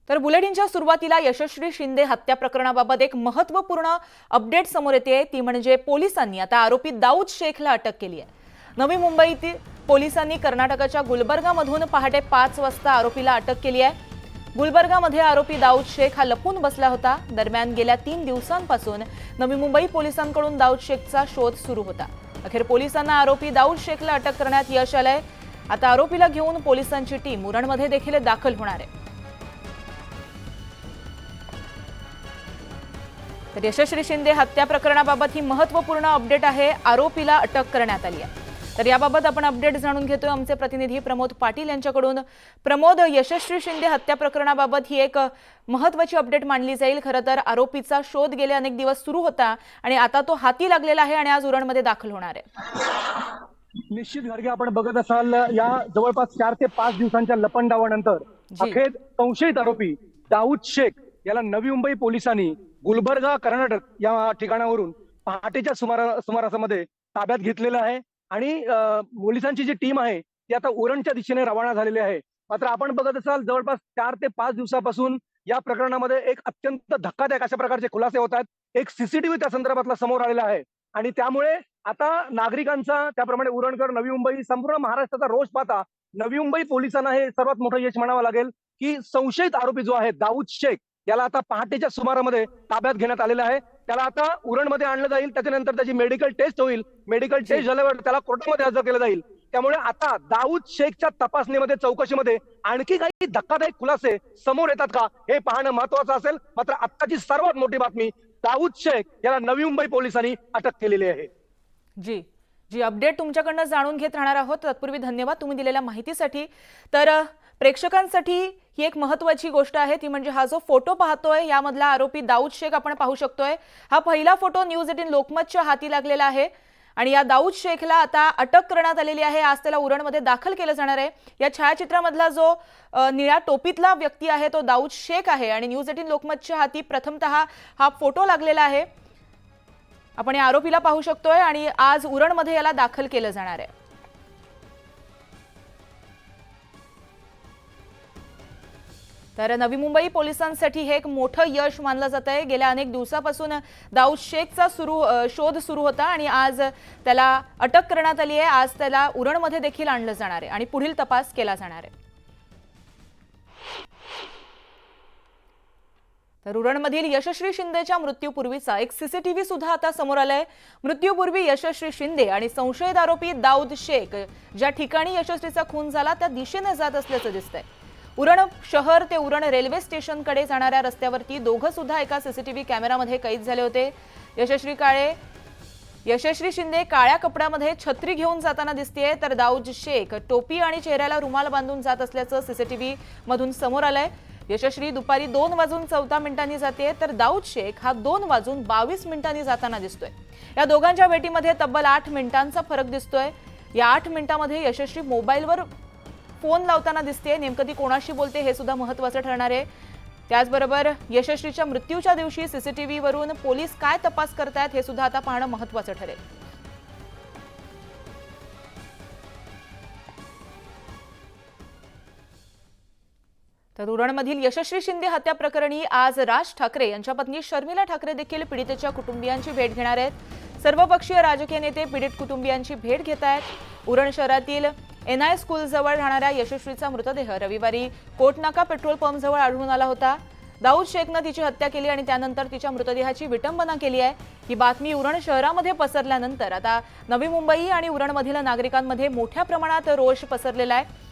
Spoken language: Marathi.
तर बुलेटिनच्या सुरुवातीला यशस्वी शिंदे हत्या प्रकरणाबाबत एक महत्त्वपूर्ण अपडेट समोर येते। ती म्हणजे पोलिसांनी आता आरोपी दाऊद शेखला अटक केली आहे। नवी मुंबईतील पोलिसांनी कर्नाटकाच्या गुलबर्गामधून पहाटे 5 वाजता आरोपीला अटक केली आहे। गुलबर्गामध्ये आरोपी दाऊद शेख हा लपून बसला होता। दरम्यान गेल्या 3 दिवसांपासून नवी मुंबई पोलिसांकडून दाऊद शेखचा शोध सुरू होता। अखेर पोलिसांना आरोपी दाऊद शेखला अटक करण्यात यश आलंय। आता आरोपीला घेऊन पोलिसांची टीम उरणमध्ये देखील दाखल होणार आहे। तर यशस्वी शिंदे हत्या प्रकरणाबाबत ही महत्त्वपूर्ण अपडेट आहे। आरोपीला अटक करण्यात आली आहे। तर याबाबत आपण अपडेट जाणून घेतोय आमचे प्रतिनिधी प्रमोद पाटील यांच्याकडून। प्रमोद, यशस्वी शिंदे हत्या प्रकरणाबाबत ही एक महत्त्वाची अपडेट मानली जाईल। खरं तर आरोपीचा शोध गेले अनेक दिवस सुरू होता आणि आता तो हाती लागलेला आहे आणि आज उरणमध्ये दाखल होणार आहे। निश्चित घडगे, आपण बघत असाल या जवळपास 4 ते 5 दिवसांच्या लपंडावानंतर अखेर संशयित आरोपी दाऊद शेख याला नवी मुंबई पोलिसांनी गुलबर्गा कर्नाटक या ठिकाणावरून पहाटेच्या सुमारासामध्ये ताब्यात घेतलेलं आहे आणि पोलिसांची जी टीम आहे ती आता उरणच्या दिशेने रवाना झालेली आहे। मात्र आपण बघत असाल जवळपास 4 ते 5 दिवसापासून या प्रकरणामध्ये एक अत्यंत धक्कादायक अशा प्रकारचे खुलासे होत आहेत। एक सीसीटीव्ही त्या संदर्भातला समोर आलेला आहे आणि त्यामुळे आता नागरिकांचा, त्याप्रमाणे उरणकर, नवी मुंबई, संपूर्ण महाराष्ट्राचा रोष पाहता नवी मुंबई पोलिसांना हे सर्वात मोठं यश म्हणावं लागेल की संशयित आरोपी जो आहे दाऊद शेख याला आता पहाटेच्या सुमारामध्ये ताब्यात घेण्यात आलेलं आहे। त्याला आता उरणमध्ये आणलं जाईल, त्याच्यानंतर त्याची मेडिकल टेस्ट होईल। मेडिकल टेस्ट झाल्यावर त्याला कोर्टामध्ये हजर केलं जाईल। त्यामुळे आता दाऊद शेखच्या तपासणीमध्ये, चौकशीमध्ये आणखी काही धक्कादायक खुलासे समोर येतात का हे पाहणं महत्त्वाचं असेल। मात्र आत्ताची सर्वात मोठी बातमी, दाऊद शेख याला नवी मुंबई पोलिसांनी अटक केलेली आहे। जी अपडेट तुमच्याकडनं जाणून घेत राहणार आहोत। तत्पूर्वी धन्यवाद तुम्ही दिलेल्या माहितीसाठी। तर प्रेक्षकांसाठी ही एक महत्त्वाची गोष्ट आहे, ती म्हणजे हा जो फोटो पाहतोय यामधला आरोपी दाऊद शेख आपण पाहू शकतोय। हा पहिला फोटो न्यूज 18 लोकमतच्या हाती लागलेला आहे आणि या दाऊद शेखला आता अटक करण्यात आलेली आहे। आज त्याला उरणमध्ये दाखल केलं जाणार आहे। या छायाचित्रामधला जो निळ्या टोपीतला व्यक्ती आहे तो दाऊद शेख आहे आणि न्यूज 18 लोकमतच्या हाती प्रथमतः हा फोटो लागलेला आहे। आपण या आरोपीला पाहू शकतोय आणि आज उरणमध्ये याला दाखल केलं जाणार आहे। तर नवी मुंबई पोलिसांसाठी हे एक मोठं यश मानलं जात आहे। गेल्या अनेक दिवसापासून दाऊद शेखचा शोध सुरू होता आणि आज त्याला अटक करण्यात आली आहे। आज त्याला उरणमध्ये देखील आणलं जाणार आहे आणि पुढील तपास केला जाणार आहे। तर उरणमधील यशस्वी शिंदेच्या मृत्यूपूर्वीचा एक सीसीटीव्ही सुद्धा आता समोर आलाय। मृत्यूपूर्वी यशस्वी शिंदे आणि संशयित आरोपी दाऊद शेख ज्या ठिकाणी यशस्वीचा खून झाला त्या दिशेने जात असल्याचं दिसतंय। उरण शहर ते उरण रेल्वे स्टेशनकडे जाणाऱ्या रस्त्यावरती दोघं सुद्धा एका सीसीटीव्ही कॅमेरामध्ये कैद झाले होते। यशस्वी शिंदे काळ्या कपड्यामध्ये छत्री घेऊन जाताना दिसतेय, तर दाऊद शेख टोपी आणि चेहऱ्याला रुमाल बांधून जात असल्याचं सीसीटीव्ही मधून समोर आलंय। यशस्वी दुपारी 2:14 जाते, तर दाऊद शेख हा 2:22 जाताना दिसतोय। या दोघांच्या भेटीमध्ये तब्बल 8 मिनिटांचा फरक दिसतोय। या 8 मिनिटांमध्ये यशस्वी मोबाईलवर फोन लावताना दिसते। नेमकं ती कोणाशी बोलते हे सुद्धा महत्त्वाचं ठरणार आहे। त्याचबरोबर यशस्वीच्या मृत्यूच्या दिवशी सीसीटीव्ही वरून पोलीस काय तपास करतायत हे सुद्धा आता पाहणं महत्त्वाचं ठरेल। तर उरणमधील यशस्वी शिंदे हत्या प्रकरणी आज राज ठाकरे यांच्या पत्नी शर्मिला ठाकरे देखील पीडितेच्या कुटुंबियांची भेट घेणार आहेत। सर्वपक्षीय राजकीय नेते पीडित कुटुंबियांची भेट घेत आहेत। उरण शहरातील NI स्कूल जवळ राहणाऱ्या यशस्वीचा मृतदेह रविवारी कोटनाका पेट्रोल पंप जवळ आढळून आला होता। दाऊद शेखनं तिची हत्या केली आणि त्यानंतर तिच्या मृतदेहाची विटंबना केली आहे। ही बातमी उरण शहरामध्ये पसरल्यानंतर आता नवी मुंबई आणि उरणमधील नागरिकांमध्ये मोठ्या प्रमाणात रोष पसरलेला आहे।